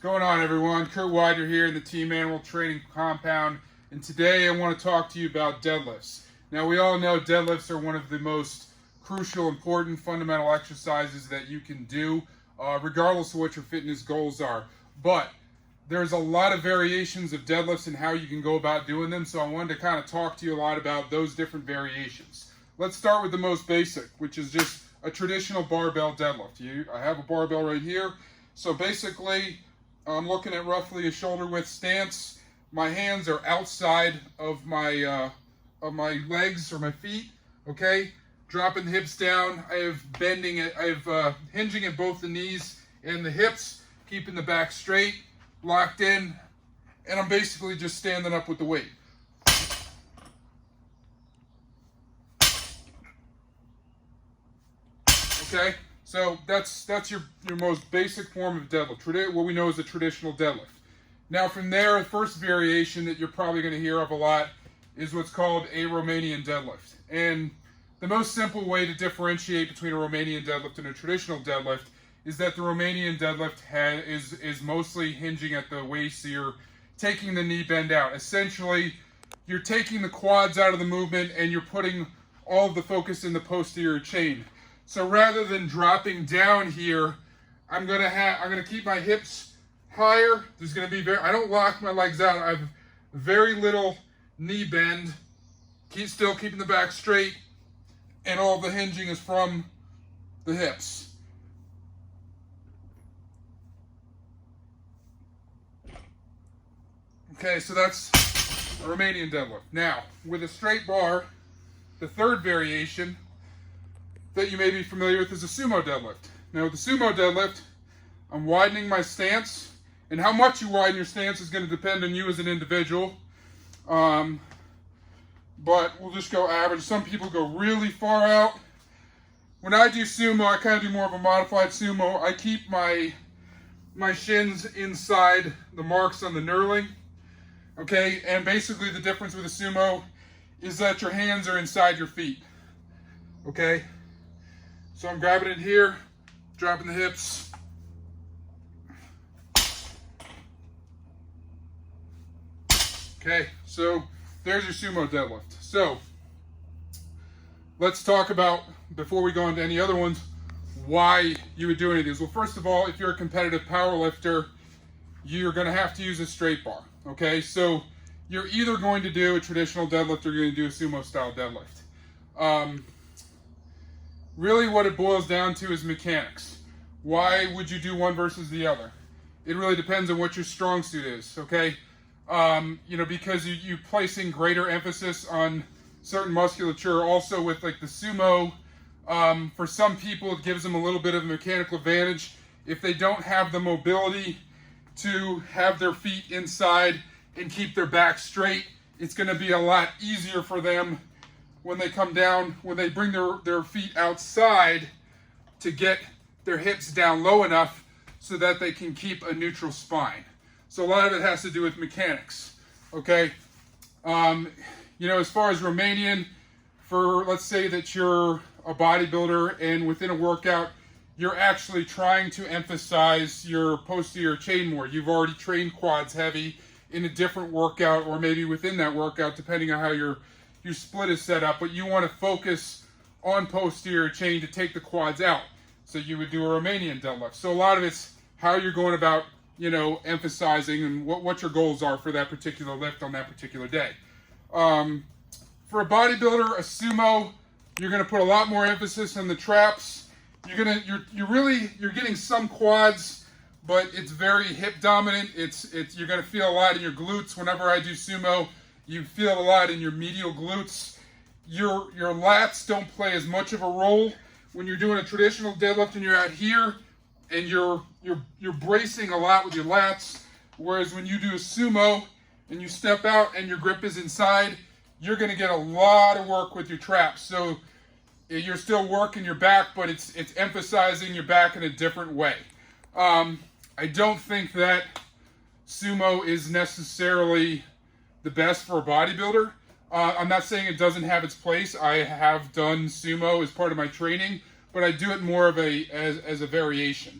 Going on, everyone? Kurt Weidner here in the Team Animal Training Compound, and today I want to talk to you about deadlifts. Now, we all know deadlifts are one of the most crucial, important, fundamental exercises that you can do, regardless of what your fitness goals are. But there's a lot of variations of deadlifts and how you can go about doing them, so I wanted to kind of talk to you a lot about those different variations. Let's start with the most basic, which is just a traditional barbell deadlift. I have a barbell right here, so basically I'm looking at roughly a shoulder width stance. My hands are outside of my legs or my feet. Okay, dropping the hips down. I have hinging at both the knees and the hips, keeping the back straight, locked in, and I'm basically just standing up with the weight. Okay, so that's your most basic form of deadlift, what we know as a traditional deadlift. Now from there, the first variation that you're probably going to hear of a lot is what's called a Romanian deadlift. And the most simple way to differentiate between a Romanian deadlift and a traditional deadlift is that the Romanian deadlift is mostly hinging at the waist, so you're taking the knee bend out. Essentially, you're taking the quads out of the movement and you're putting all of the focus in the posterior chain. So rather than dropping down here, I'm gonna keep my hips higher. There's gonna be I don't lock my legs out. I have very little knee bend. Still keeping the back straight, and all the hinging is from the hips. Okay, so that's a Romanian deadlift. Now, with a straight bar, the third variation that you may be familiar with is a sumo deadlift. Now with the sumo deadlift, I'm widening my stance, and how much you widen your stance is going to depend on you as an individual. But we'll just go average. Some people go really far out. When I do sumo, I kind of do more of a modified sumo. I keep my shins inside the marks on the knurling. Okay, and basically the difference with a sumo is that your hands are inside your feet. Okay. So I'm grabbing it here, dropping the hips. Okay, so there's your sumo deadlift. So let's talk about, before we go into any other ones, why you would do any of these. Well, first of all, if you're a competitive power lifter, you're going to have to use a straight bar. Okay, so you're either going to do a traditional deadlift or you're going to do a sumo style deadlift. Really what it boils down to is mechanics. Why would you do one versus the other? It really depends on what your strong suit is, okay? Because you're placing greater emphasis on certain musculature. Also with like the sumo, for some people it gives them a little bit of a mechanical advantage. If they don't have the mobility to have their feet inside and keep their back straight, it's going to be a lot easier for them when they come down, when they bring their feet outside, to get their hips down low enough so that they can keep a neutral spine. So a lot of it has to do with mechanics, okay? As far as Romanian, let's say that you're a bodybuilder and within a workout, you're actually trying to emphasize your posterior chain more. You've already trained quads heavy in a different workout, or maybe within that workout, depending on how your split is set up, but you want to focus on posterior chain to take the quads out. So you would do a Romanian deadlift. So a lot of it's how you're going about, emphasizing and what your goals are for that particular lift on that particular day. For a bodybuilder, a sumo, you're going to put a lot more emphasis on the traps. You're getting some quads, but it's very hip dominant. You're going to feel a lot in your glutes. Whenever I do sumo, you feel a lot in your medial glutes. Your lats don't play as much of a role when you're doing a traditional deadlift and you're out here and you're bracing a lot with your lats. Whereas when you do a sumo and you step out and your grip is inside, you're going to get a lot of work with your traps. So you're still working your back, but it's emphasizing your back in a different way. I don't think that sumo is necessarily the best for a bodybuilder. I'm not saying it doesn't have its place. I have done sumo as part of my training, but I do it more of as a variation.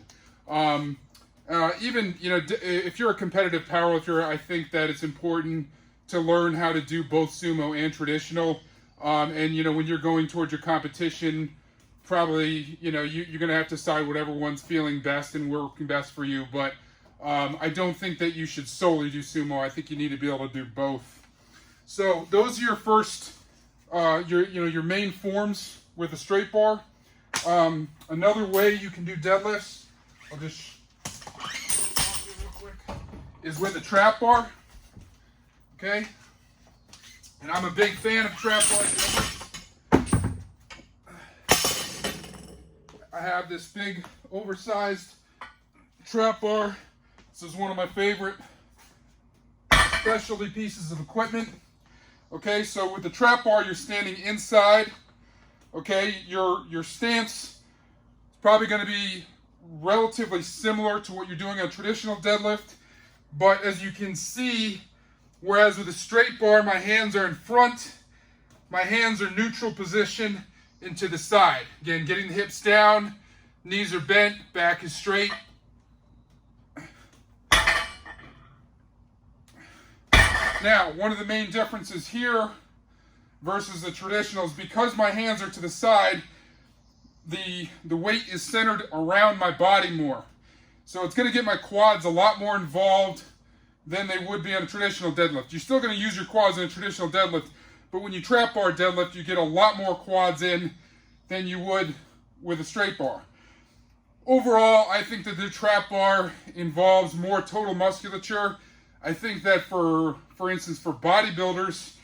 Even, you know, if you're a competitive powerlifter, I think that it's important to learn how to do both sumo and traditional. And, you know, when you're going towards your competition, probably, you know, you're going to have to decide whatever one's feeling best and working best for you. But I don't think that you should solely do sumo. I think you need to be able to do both. So those are your first, your main forms with a straight bar. Another way you can do deadlifts, I'll just real quick, is with a trap bar. Okay, and I'm a big fan of trap bars. I have this big, oversized trap bar. This is one of my favorite specialty pieces of equipment. Okay, so with the trap bar, you're standing inside. Okay, your stance is probably going to be relatively similar to what you're doing on traditional deadlift, but as you can see, whereas with a straight bar, my hands are in front, my hands are neutral position and to the side. Again, getting the hips down, knees are bent, back is straight. Now, one of the main differences here versus the traditional is because my hands are to the side, the weight is centered around my body more. So it's going to get my quads a lot more involved than they would be on a traditional deadlift. You're still going to use your quads in a traditional deadlift, but when you trap bar deadlift, you get a lot more quads in than you would with a straight bar. Overall, I think that the trap bar involves more total musculature. I think that for instance, for bodybuilders,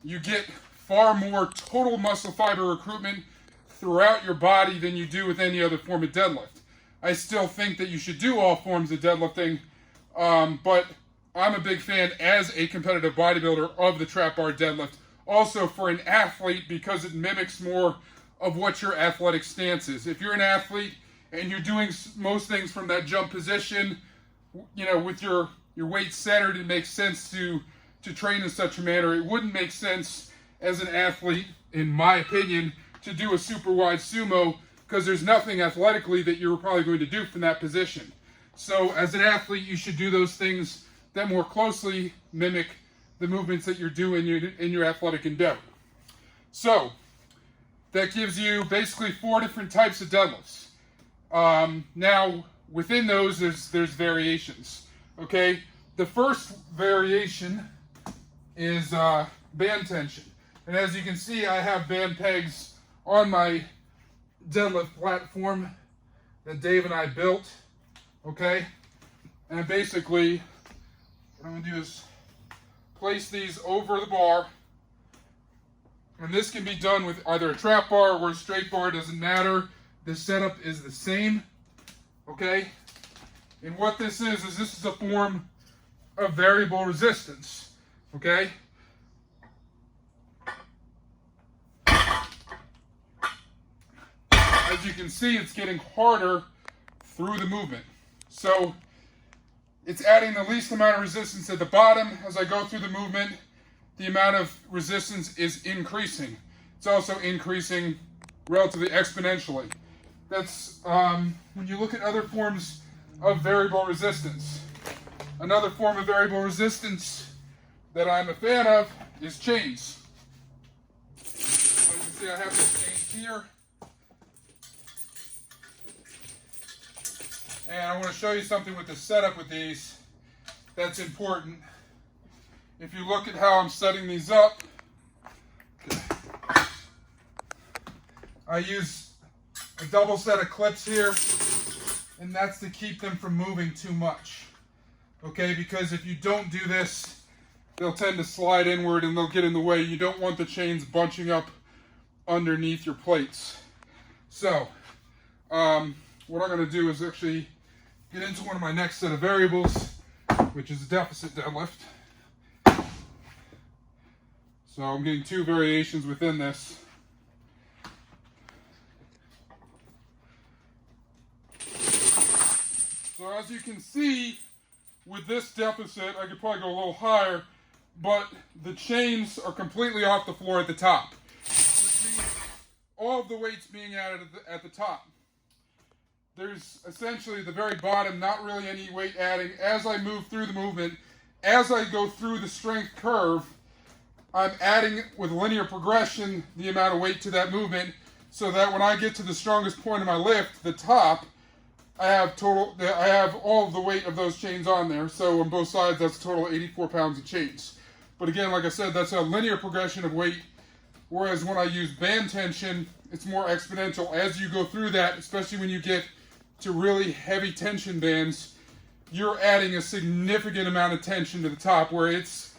you get far more total muscle fiber recruitment throughout your body than you do with any other form of deadlift. I still think that you should do all forms of deadlifting, but I'm a big fan as a competitive bodybuilder of the trap bar deadlift. Also for an athlete, because it mimics more of what your athletic stance is. If you're an athlete and you're doing most things from that jump position, you know, with your weight centered, it makes sense to train in such a manner. It wouldn't make sense as an athlete, in my opinion, to do a super wide sumo, because there's nothing athletically that you're probably going to do from that position. So as an athlete, you should do those things that more closely mimic the movements that you're doing in your athletic endeavor. So that gives you basically 4 different types of deadlifts. Now within those, there's variations. Okay, the first variation is band tension. And as you can see, I have band pegs on my deadlift platform that Dave and I built. Okay, and basically what I'm going to do is place these over the bar. And this can be done with either a trap bar or a straight bar, doesn't matter. The setup is the same. Okay, and what this is this is a form of variable resistance. Okay, as you can see, it's getting harder through the movement. So it's adding the least amount of resistance at the bottom. As I go through the movement, the amount of resistance is increasing. It's also increasing relatively exponentially. That's when you look at other forms of variable resistance. Another form of variable resistance that I'm a fan of is chains. So you can see I have this chain here. And I want to show you something with the setup with these that's important. If you look at how I'm setting these up, okay, I use a double set of clips here, and that's to keep them from moving too much. Okay, because if you don't do this, they'll tend to slide inward and they'll get in the way. You don't want the chains bunching up underneath your plates. So, what I'm going to do is actually get into one of my next set of variables, which is a deficit deadlift. So I'm getting 2 variations within this. So as you can see, with this deficit, I could probably go a little higher, but the chains are completely off the floor at the top, which means all of the weight's being added at the top. there's essentially the very bottom, not really any weight adding. As I move through the movement, as I go through the strength curve, I'm adding with linear progression the amount of weight to that movement, so that when I get to the strongest point of my lift, the top, I have all of the weight of those chains on there. So on both sides, that's a total of 84 pounds of chains. But again, like I said, that's a linear progression of weight. Whereas when I use band tension, it's more exponential. As you go through that, especially when you get to really heavy tension bands, you're adding a significant amount of tension to the top where it's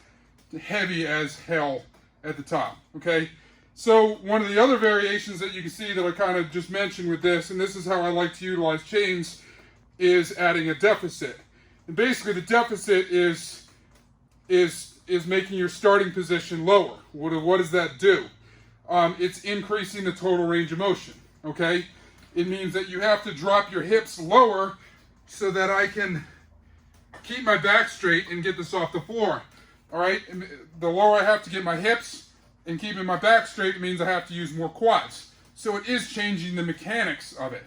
heavy as hell at the top, okay? So one of the other variations that you can see that I kind of just mentioned with this, and this is how I like to utilize chains, is adding a deficit. And basically the deficit is making your starting position lower. What does that do? It's increasing the total range of motion, okay? It means that you have to drop your hips lower so that I can keep my back straight and get this off the floor, all right? And the lower I have to get my hips and keeping my back straight, it means I have to use more quads. So it is changing the mechanics of it.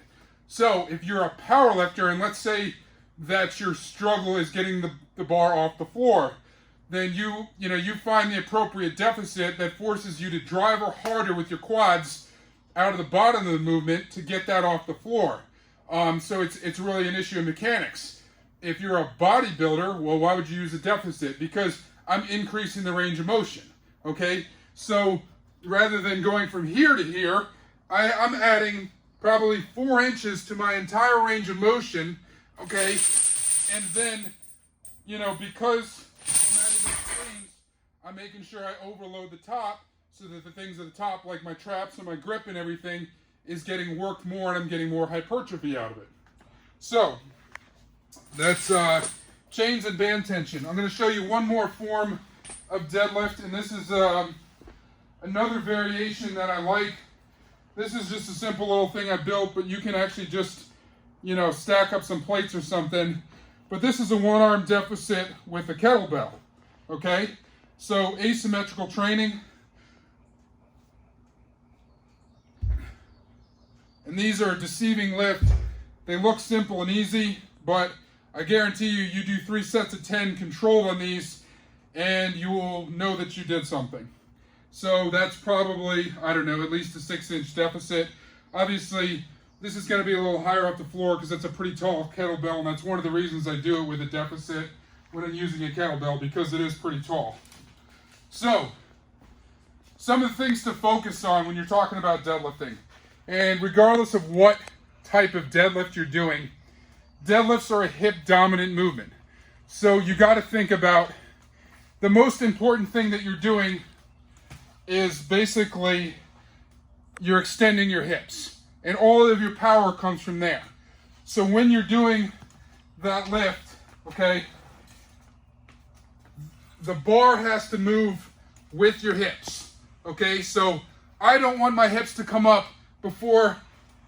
So if you're a power lifter, and let's say that your struggle is getting the bar off the floor, then you find the appropriate deficit that forces you to drive harder with your quads out of the bottom of the movement to get that off the floor. So it's really an issue of mechanics. If you're a bodybuilder, well, why would you use a deficit? Because I'm increasing the range of motion, okay? So rather than going from here to here, I'm adding probably 4 inches to my entire range of motion, okay? And then, because I'm adding these chains, I'm making sure I overload the top so that the things at the top, like my traps and my grip and everything, is getting worked more and I'm getting more hypertrophy out of it. So that's chains and band tension. I'm going to show you one more form of deadlift, and this is another variation that I like. This is just a simple little thing I built, but you can actually just, stack up some plates or something. But this is a one-arm deficit with a kettlebell, okay? So asymmetrical training. And these are a deceiving lift. They look simple and easy, but I guarantee you do 3 sets of 10 controlled on these, and you will know that you did something. So that's probably, I don't know, at least a 6-inch deficit. Obviously, this is going to be a little higher up the floor because it's a pretty tall kettlebell, and that's one of the reasons I do it with a deficit when I'm using a kettlebell, because it is pretty tall. So, some of the things to focus on when you're talking about deadlifting. And regardless of what type of deadlift you're doing, deadlifts are a hip-dominant movement. So you got to think about the most important thing that you're doing is basically you're extending your hips. And all of your power comes from there. So when you're doing that lift, okay, the bar has to move with your hips. Okay, so I don't want my hips to come up before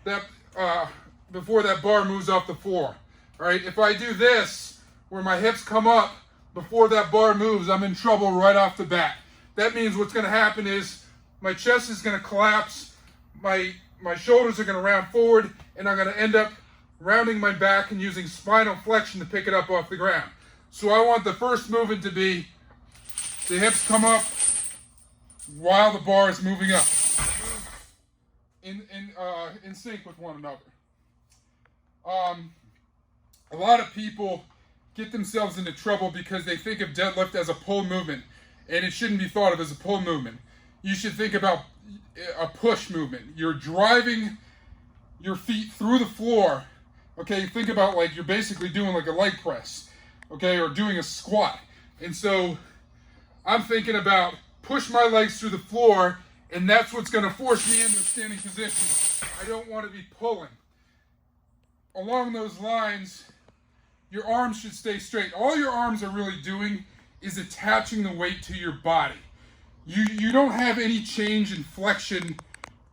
that bar moves off the floor. All right, if I do this, where my hips come up before that bar moves, I'm in trouble right off the bat. That means what's going to happen is my chest is going to collapse, my shoulders are going to round forward, and I'm going to end up rounding my back and using spinal flexion to pick it up off the ground. So I want the first movement to be the hips come up while the bar is moving up, in sync with one another. A lot of people get themselves into trouble because they think of deadlift as a pull movement, and it shouldn't be thought of as a pull movement. You should think about a push movement. You're driving your feet through the floor. Okay, think about like you're basically doing like a leg press, okay, or doing a squat. And so I'm thinking about push my legs through the floor, and that's what's going to force me into a standing position. I don't want to be pulling. Along those lines, your arms should stay straight. All your arms are really doing is attaching the weight to your body. You don't have any change in flexion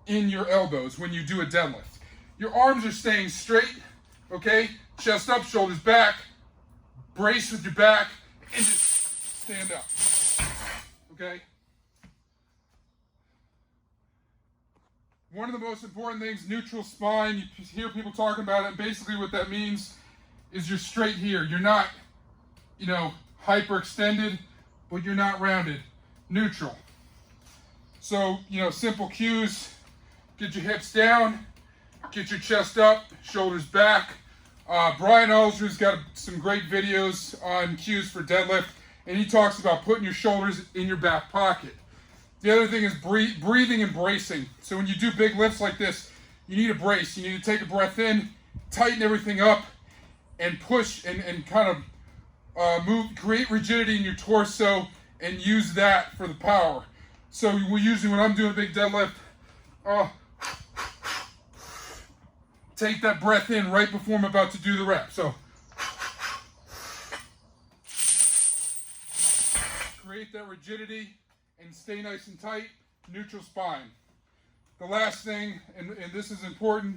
in your elbows when you do a deadlift. Your arms are staying straight, okay? Chest up, shoulders back, brace with your back, and just stand up, okay? one of the most important things, neutral spine. You hear people talking about it, and basically what that means is you're straight here. You're not, hyperextended, but you're not rounded. Neutral. So, simple cues. Get your hips down, get your chest up, shoulders back. Brian Alsru's got some great videos on cues for deadlift, and he talks about putting your shoulders in your back pocket. The other thing is breathing and bracing. So when you do big lifts like this, you need a brace. You need to take a breath in, tighten everything up, and push and kind of create rigidity in your torso and use that for the power. So usually when I'm doing a big deadlift, take that breath in right before I'm about to do the rep. So create that rigidity and stay nice and tight, neutral spine. The last thing, and this is important,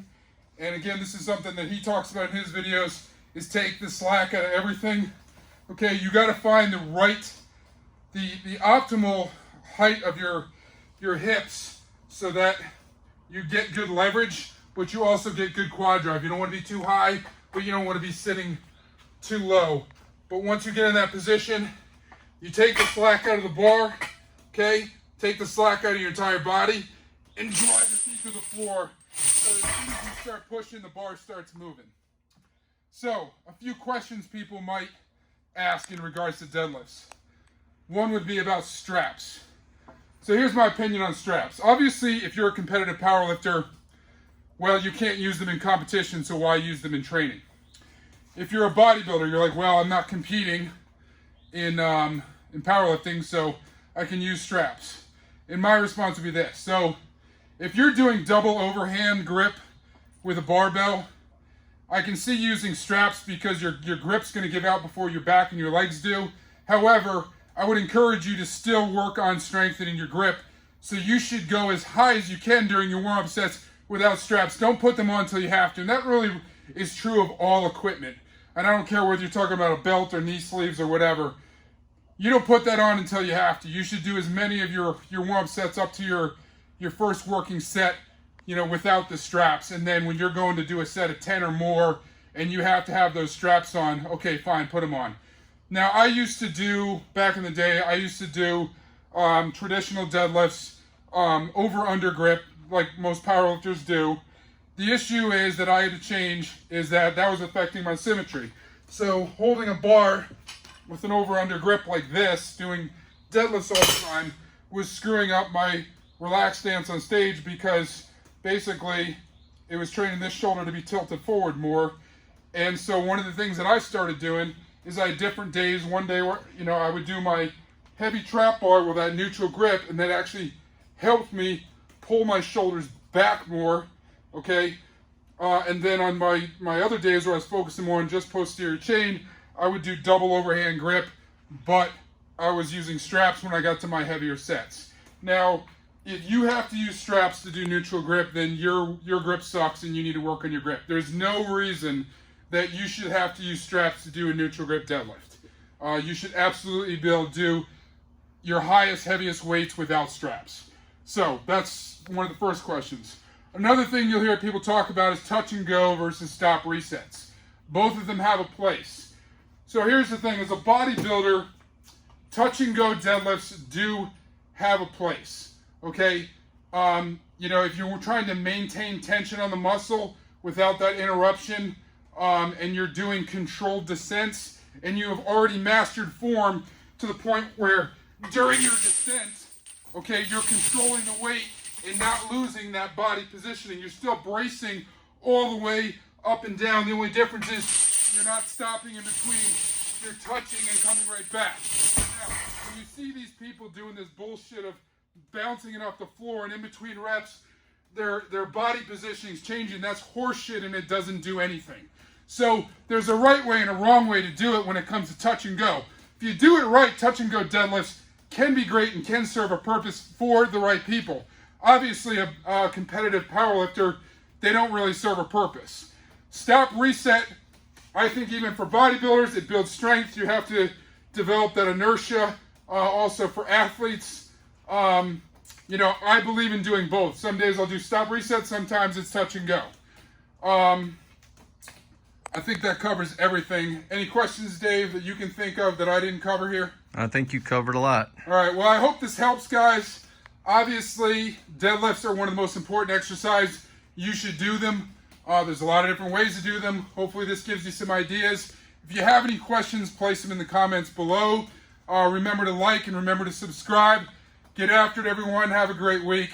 and again, this is something that he talks about in his videos, is take the slack out of everything. Okay, you got to find the optimal height of your hips so that you get good leverage, but you also get good quad drive. You don't want to be too high, but you don't want to be sitting too low. But once you get in that position, you take the slack out of the bar, okay? Take the slack out of your entire body and drive your feet to the floor so as soon as you start pushing, the bar starts moving. So, a few questions people might ask in regards to deadlifts. One would be about straps. So here's my opinion on straps. Obviously, if you're a competitive powerlifter, well, you can't use them in competition, so why use them in training? If you're a bodybuilder, you're like, well, I'm not competing in powerlifting, so I can use straps. And my response would be this. So if you're doing double overhand grip with a barbell, I can see using straps because your grip's going to give out before your back and your legs do. However, I would encourage you to still work on strengthening your grip. So you should go as high as you can during your warm-up sets without straps. Don't put them on until you have to. And that really is true of all equipment. And I don't care whether you're talking about a belt or knee sleeves or whatever. You don't put that on until you have to. You should do as many of your warm-up sets up to your first working set, without the straps. And then when you're going to do a set of 10 or more and you have to have those straps on, okay, fine, put them on. Now, back in the day, I used to do traditional deadlifts, over-under grip, like most powerlifters do. The issue is that I had to change is that was affecting my symmetry. So holding a bar with an over-under grip like this, doing deadlifts all the time, was screwing up my relaxed stance on stage because basically it was training this shoulder to be tilted forward more. And so one of the things that I started doing is I had different days. One day where, I would do my heavy trap bar with that neutral grip, and that actually helped me pull my shoulders back more, okay? And then on my other days where I was focusing more on just posterior chain, I would do double overhand grip, but I was using straps when I got to my heavier sets. Now, if you have to use straps to do neutral grip, then your grip sucks and you need to work on your grip. There's no reason that you should have to use straps to do a neutral grip deadlift. You should absolutely be able to do your highest, heaviest weights without straps. So that's one of the first questions. Another thing you'll hear people talk about is touch and go versus stop resets. Both of them have a place. So here's the thing, as a bodybuilder, touch and go deadlifts do have a place, okay? If you're trying to maintain tension on the muscle without that interruption, and you're doing controlled descents, and you have already mastered form to the point where during your descent, okay, you're controlling the weight and not losing that body positioning. You're still bracing all the way up and down. The only difference is you're not stopping in between. You're touching and coming right back. Now, when you see these people doing this bullshit of bouncing it off the floor and in between reps, their body positioning is changing. That's horseshit and it doesn't do anything. So there's a right way and a wrong way to do it when it comes to touch and go. If you do it right, touch and go deadlifts can be great and can serve a purpose for the right people. Obviously, a competitive powerlifter, they don't really serve a purpose. Stop reset, I think even for bodybuilders, it builds strength. You have to develop that inertia. Also for athletes, you know, I believe in doing both. Some days I'll do stop reset, sometimes it's touch and go. I think that covers everything. Any questions, Dave, that you can think of that I didn't cover here? I think you covered a lot. All right, well, I hope this helps, guys. Obviously, deadlifts are one of the most important exercises. You should do them. There's a lot of different ways to do them. Hopefully this gives you some ideas. If you have any questions, place them in the comments below. Remember to like and remember to subscribe. Get after it, everyone. Have a great week.